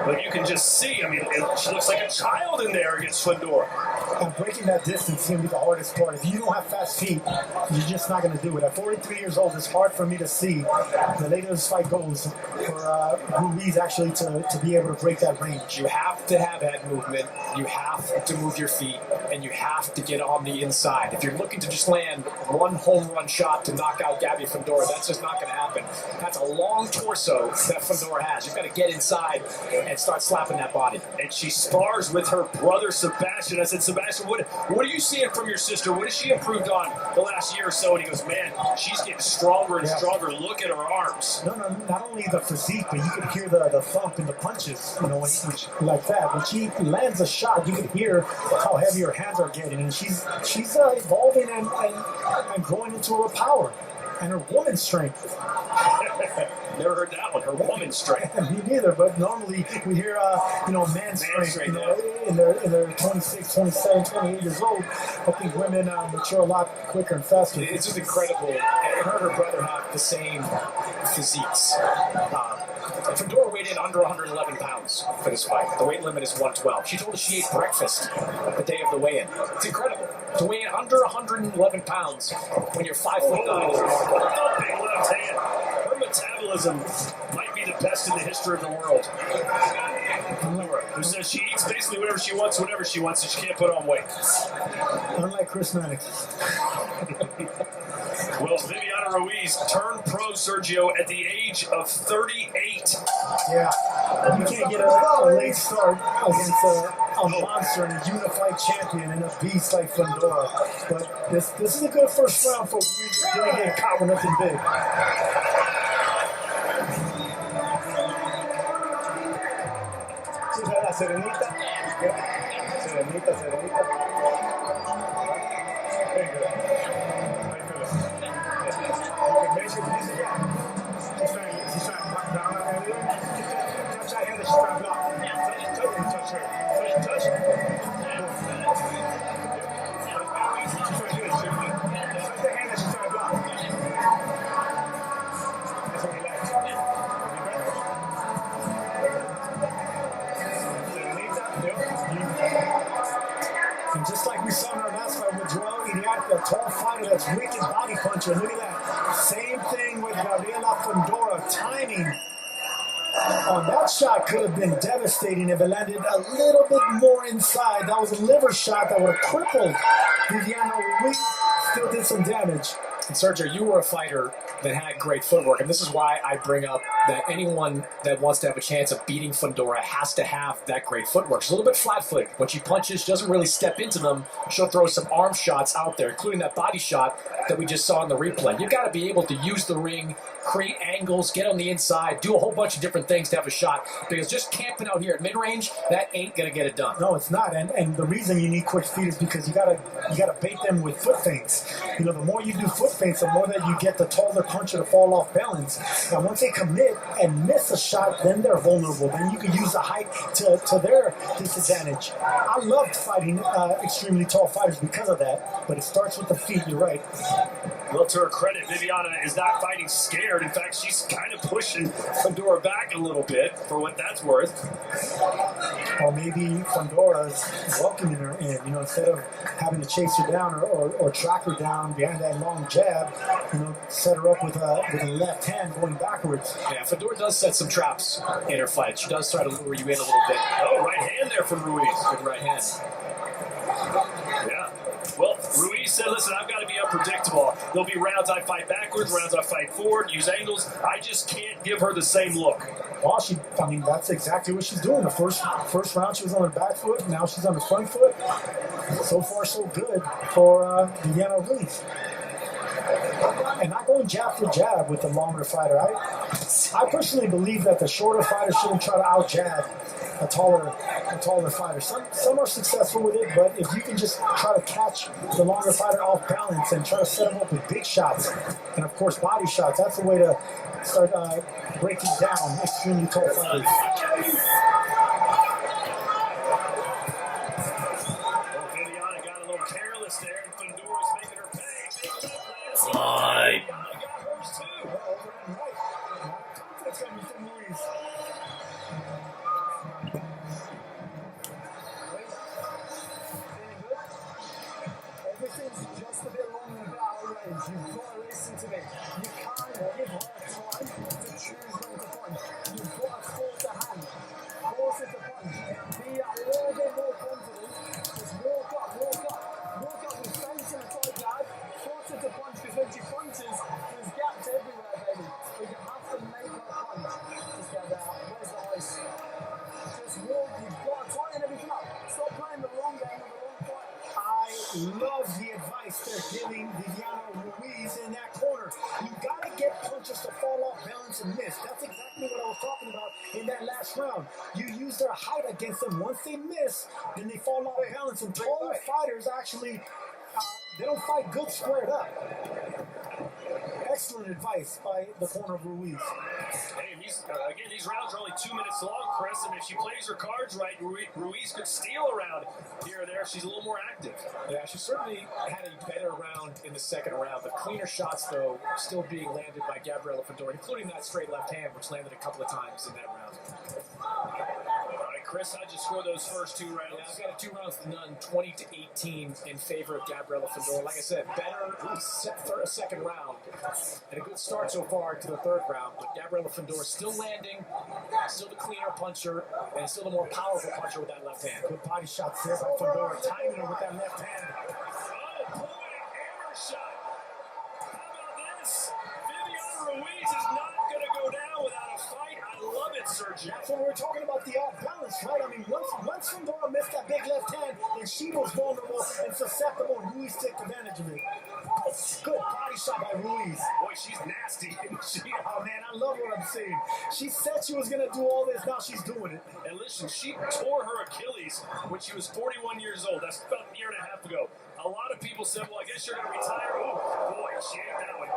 But you can just see, I mean, she looks like a child in there against Fundora. And breaking that distance is going to be the hardest part. If you don't have fast feet, you're just not going to do it. At 43 years old, it's hard for me to see the later this fight goes for Ruiz actually to be able to break that range. You have to have head movement, you have to move your feet, and you have to get on the inside. If you're looking to just land one home run shot to knock out Gabby Fundora, that's just not going to happen. That's a long torso that Fundora has. You've got to get inside and start slapping that body. And she spars with her brother Sebastian. I said, Sebastian, what are you seeing from your sister? What has she improved on the last year or so? And he goes, man, she's getting stronger and stronger. Look at her arms. No, not only the physique, but you could hear the thump in the punches, you know, like that. When she lands a shot, you can hear how heavy her hands are getting, and she's evolving and growing into her power and her woman's strength. Never heard that one. Her woman's strength. Me neither, but normally we hear, man's strength. You know, in their 26, 27, 28 years old. I think women mature a lot quicker and faster. It's just incredible. And her and her brother have the same physiques. Fundora weighed in under 111 pounds for this fight. The weight limit is 112. She told us she ate breakfast the day of the weigh-in. It's incredible. To weigh in under 111 pounds when you're 5'9" is remarkable. Big left hand. Her metabolism might be the best in the history of the world. Who says she eats basically whatever she wants, whenever she wants, and she can't put on weight. Unlike Chris Mannix. Well, Viviana Ruiz turned pro, Sergio, at the age of 38. Yeah, you can't get a late start against a monster and a unified champion and a beast like Fundora. But this is a good first round for Ruiz. Didn't get caught with nothing big. La serenita. Serenita. Very good. She's trying to block down on her. Touch her head and she's trying to block. Touch her. Touch her. She's trying to do it. Touch the hand that she's trying to block. That's what we like. And just like we saw in our last fight with Joel Iriarte, a tall fighter that's wicked body puncher. Look at that. Same thing with Gabriella Fundora. Timing on that shot could have been devastating if it landed a little bit more inside. That was a liver shot that would have crippled Viviana Ruiz. Still did some damage. And Sergio, you were a fighter that had great footwork, and this is why I bring up that anyone that wants to have a chance of beating Fundora has to have that great footwork. She's a little bit flat-footed. When she punches, she doesn't really step into them. She'll throw some arm shots out there, including that body shot that we just saw in the replay. You've got to be able to use the ring, create angles, get on the inside, do a whole bunch of different things to have a shot, because just camping out here at mid-range, that ain't going to get it done. No, it's not, and the reason you need quick feet is because you gotta bait them with foot feints. You know, the more you do foot feints, the more that you get the taller puncher to fall off balance. And once they commit and miss a shot, then they're vulnerable. Then you can use the height to their disadvantage. I loved fighting extremely tall fighters because of that, but it starts with the feet, you're right. Well, to her credit, Viviana is not fighting scared. In fact, she's kind of pushing Fundora back a little bit, for what that's worth. Or maybe Fundora's welcoming her in, you know, instead of having to chase her down or track her down behind that long jab, you know, set her up with a left hand going backwards. Yeah, Fundora does set some traps in her fight. She does try to lure you in a little bit. Oh, right hand there from Ruiz. Good right hand. Yeah. Well, Ruiz said, listen, I've got to be unpredictable. There'll be rounds I fight backwards, rounds I fight forward, use angles. I just can't give her the same look. Well, that's exactly what she's doing. The first round she was on her back foot, now she's on the front foot. So far, so good for Viviana Ruiz. And not going jab for jab with the longer fighter. I personally believe that the shorter fighter shouldn't try to out-jab a taller fighter. Some are successful with it, but if you can just try to catch the longer fighter off balance and try to set him up with big shots, and of course body shots, that's the way to start breaking down extremely tall fighters. Well, Viviana got a little careless there, and Fundora's making her pay. Fine. trying everything out. Stop playing the wrong game with the wrong player. I love the advice they're giving Viviano Ruiz in that corner. You got to get punches to fall off balance and miss. That's exactly what I was talking about in that last round. You use their height against them. Once they miss, then they fall off balance. And taller fighters actually, they don't fight good squared up. Excellent advice by the corner of Ruiz. Hey, and these rounds are only 2 minutes long, Chris, and if she plays her cards right, Ruiz could steal a round here or there. She's a little more active. Yeah, she certainly had a better round in the second round. The cleaner shots, though, still being landed by Gabriella Fundora, including that straight left hand, which landed a couple of times in that round. All right, Chris, how'd you score those first 2 rounds? Yeah, I've got a 2 rounds to none, 20-18 in favor of Gabriella Fundora. Like I said, better second round, and a good start so far to the third round. But Gabriella Fundora still landing, still the cleaner puncher, and still the more powerful puncher with that left hand. Good body shots there by Fundora, timing her with that left hand. Oh, boy, hammer shot. How about this? Viviano Ruiz is not going to go down without a fight. I love it, Sergio. That's when we're talking about the off balance, right? I mean, once Fundora missed that big left hand, then she was vulnerable and susceptible, and Ruiz took advantage of it. Good body shot by Ruiz. Boy, she's nasty, isn't she? Oh, man, I love what I'm seeing. She said she was going to do all this, now she's doing it. And listen, she tore her Achilles when she was 41 years old. That's about a year and a half ago. A lot of people said, well, I guess you're going to retire. Oh, boy, she ain't that one.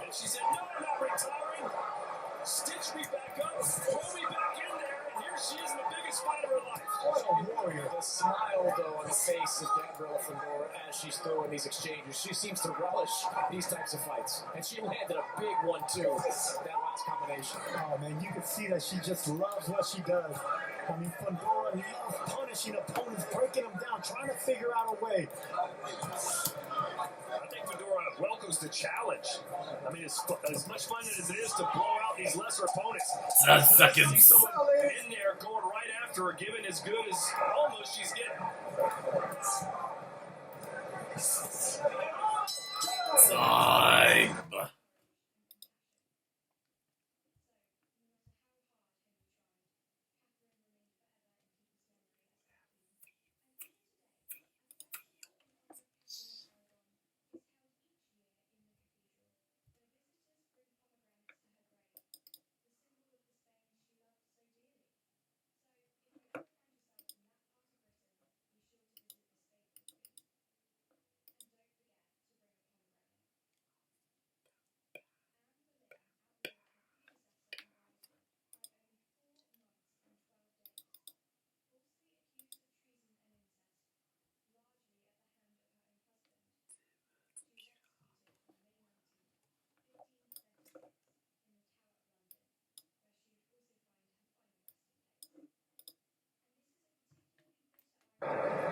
And she said, no, I'm not retiring. Stitch me back up, throw me back in there, and here she is in the biggest fight of her life. What a warrior. The smile, though, on the face of Gabriella Fundora as she's throwing these exchanges. She seems to relish these types of fights. And she landed a big one, too, that last combination. Oh, man, you can see that she just loves what she does. I mean, Fundora loves punishing opponents, breaking them down, trying to figure out a way. I think Fundora welcomes the challenge. I mean, as much fun as it is to blow out these lesser opponents. It's not It's nice to see seconds. someone in there going right after her, giving as good as almost she's getting. Time.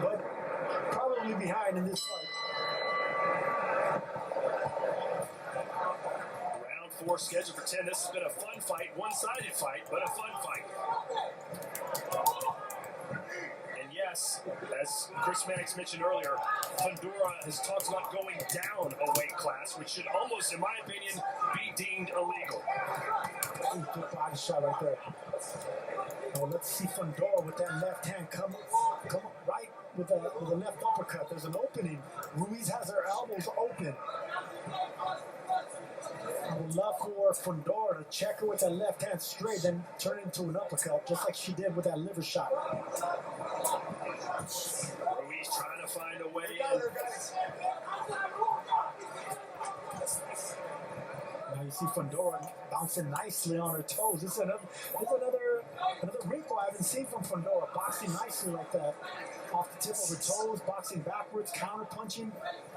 But probably behind in this fight. Round 4 scheduled for 10. This has been a fun fight, one-sided fight, but a fun fight. And yes, as Chris Mannix mentioned earlier, Fundora has talked about going down a weight class, which should almost, in my opinion, be deemed illegal. Ooh, good body shot right there. Oh, let's see Fundora with that left hand come right with the left uppercut. There's an opening. Ruiz has her elbows open. I would love for Fundora to check her with that left hand straight, then turn it into an uppercut, just like she did with that liver shot. Ruiz trying to find a way in. Now you see Fundora bouncing nicely on her toes. This is another wrinkle I haven't seen from Fundora, boxing nicely like that. Off the tip of her toes, boxing backwards, counter punching.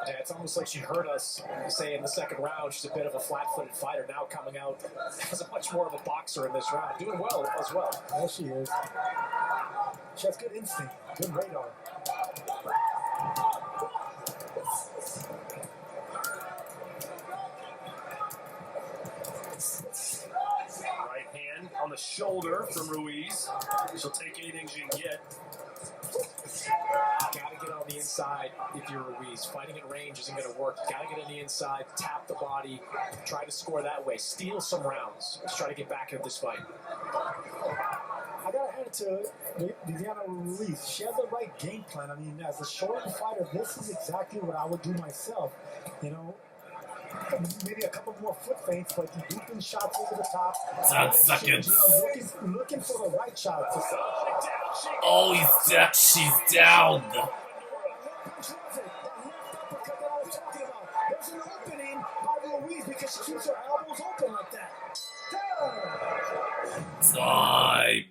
Yeah, it's almost like she heard us say in the second round she's a bit of a flat-footed fighter, now coming out as a much more of a boxer in this round. Doing well as well. There she is. She has good instinct, good radar. Right hand on the shoulder from Ruiz. She'll take anything she can get. Gotta get on the inside if you're Ruiz. Fighting at range isn't going to work. Gotta get on the inside, tap the body, try to score that way, steal some rounds. Let's try to get back into this fight. I gotta hand it to Viviana Ruiz. She has the right game plan. I mean, as a shorter fighter, this is exactly what I would do myself. You know, maybe a couple more foot feints, but looping shots over the top. 10 seconds. Looking for the right shot. Oh, he's down. She's down. There's an opening by Ruiz because she keeps her elbows open like that. Time.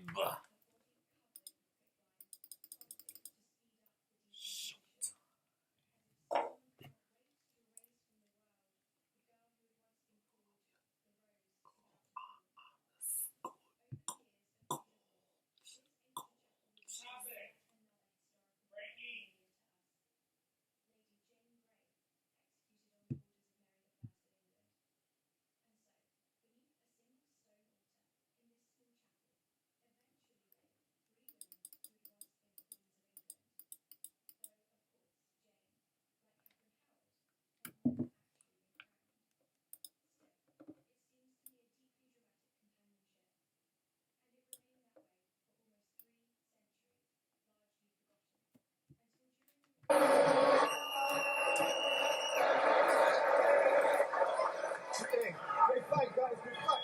Great fight, guys. Great fight.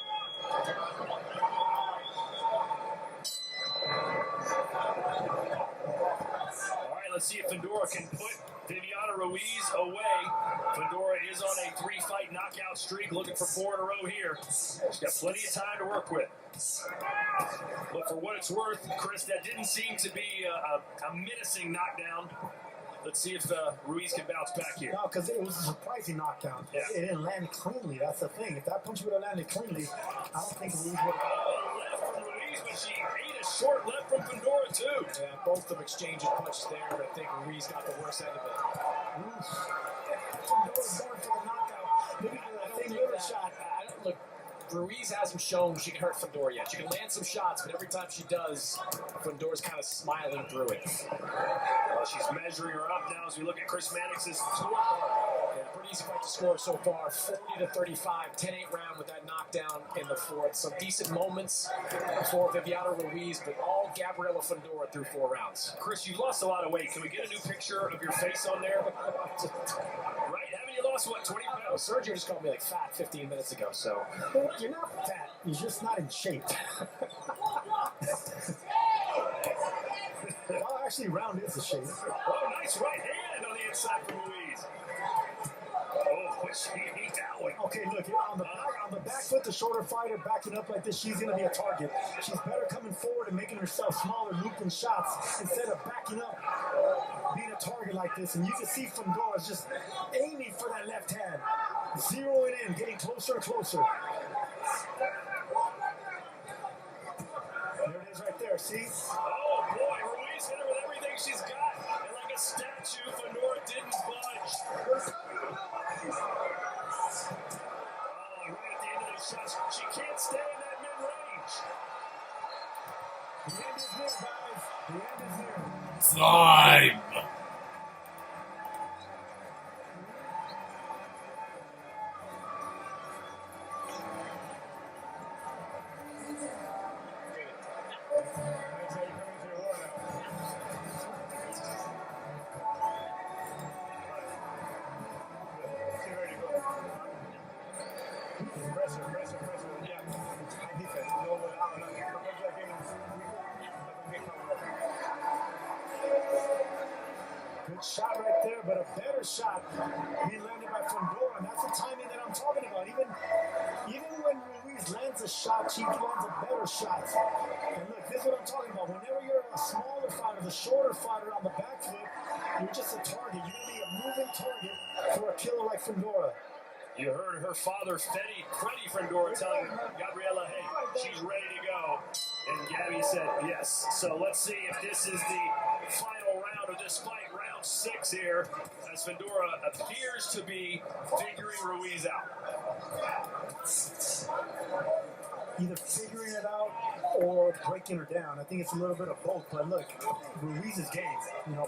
All right, let's see if Fundora can put Viviana Ruiz away. Fundora is on a 3-fight knockout streak, looking for 4 in a row here. She's got plenty of time to work with. But for what it's worth, Chris, that didn't seem to be a menacing knockdown. Let's see if Ruiz can bounce back here. No, because it was a surprising knockdown. Yeah. It didn't land cleanly. That's the thing. If that punch would have landed cleanly, I don't think Ruiz would have. Left from Ruiz, but she ate a short left from Fundora, too. Yeah, both of them exchanging punches there, but I think Ruiz got the worst end of it. Fundora's going for the knockout. Maybe I the don't same think little that. shot. Look, Ruiz hasn't shown she can hurt Fundora yet. She can land some shots, but every time she does, Fundora's kind of smiling through it. Well, she's measuring her up now as we look at Chris Mannix's scorecard. Yeah, pretty easy fight to score so far. 40-35, 10-8 round with that knockdown in the fourth. Some decent moments for Viviana Ruiz, but all Gabriella Fundora through 4 rounds. Chris, you've lost a lot of weight. Can we get a new picture of your face on there? Right? Haven't you lost, what, 20 Well, pounds? Sergio just called me like fat 15 minutes ago, so. You're not fat. You're just not in shape. Well, actually, round is the shape. Oh, nice right hand on the inside from Ruiz. Oh, she ate that one. Okay, look, on the back foot, the shorter fighter backing up like this, she's going to be a target. She's better coming forward and making herself smaller, looping shots, instead of backing up, being a target like this. And you can see Fundora's just aiming for that left hand, zeroing in, getting closer and closer. There it is right there, see? Oh, boy, Ruiz hit her with everything she's got. And like a statue, Fundora didn't budge. Oh, right at the end of the shots, she can't stay in that mid-range. The end is near, guys. The end is near. Time. Good shot right there, but a better shot being landed by Fundora, and that's the timing that I'm talking about. Even when Ruiz lands a shot, she lands a better shot. And look, this is what I'm talking about. Whenever you're a smaller fighter, the shorter fighter on the back foot, you're just a target. You're going to be a moving target for a killer like Fundora. You heard her father, Freddie Fundora, telling Gabriella, hey, she's ready to go. And Gabby said yes. So let's see if this is the final round of this fight, round 6 here, as Fundora appears to be figuring Ruiz out. either figuring it out or breaking her down. I think it's a little bit of both. But look, Ruiz is game,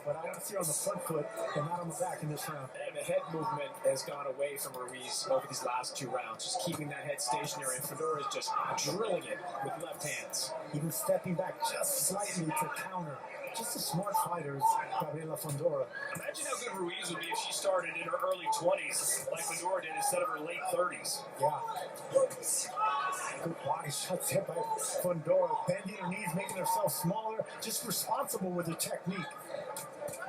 but I want to see her on the front foot and not on the back in this round. And the head movement has gone away from Ruiz over these last 2 rounds, just keeping that head stationary. And Fundora is just drilling it with left hands. Even stepping back just slightly to counter. Just a smart fighter, Gabriella Fundora. Imagine how good Ruiz would be if she started in her early 20s like Fundora did instead of her late 30s. Yeah. Good body shots hit by Fundora, bending her knees, making herself smaller, just responsible with her technique.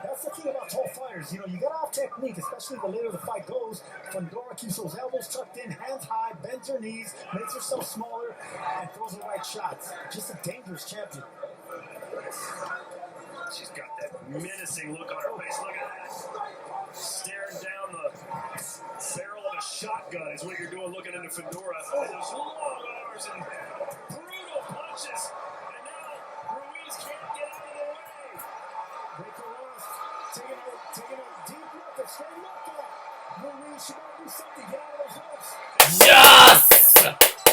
That's the thing about tall fighters. You gotta have technique, especially the later the fight goes. Fundora keeps those elbows tucked in, hands high, bends her knees, makes herself smaller, and throws the right shots. Just a dangerous champion. She's got that menacing look on her face. Look at that. Staring down the barrel of a shotgun is what you're doing looking into Fundora. And those long arms and brutal punches. And now Ruiz can't get out of the way. Breaker Ross taking a deep look, a straight look at Ruiz. She gotta do something, get out of those ropes. Yes!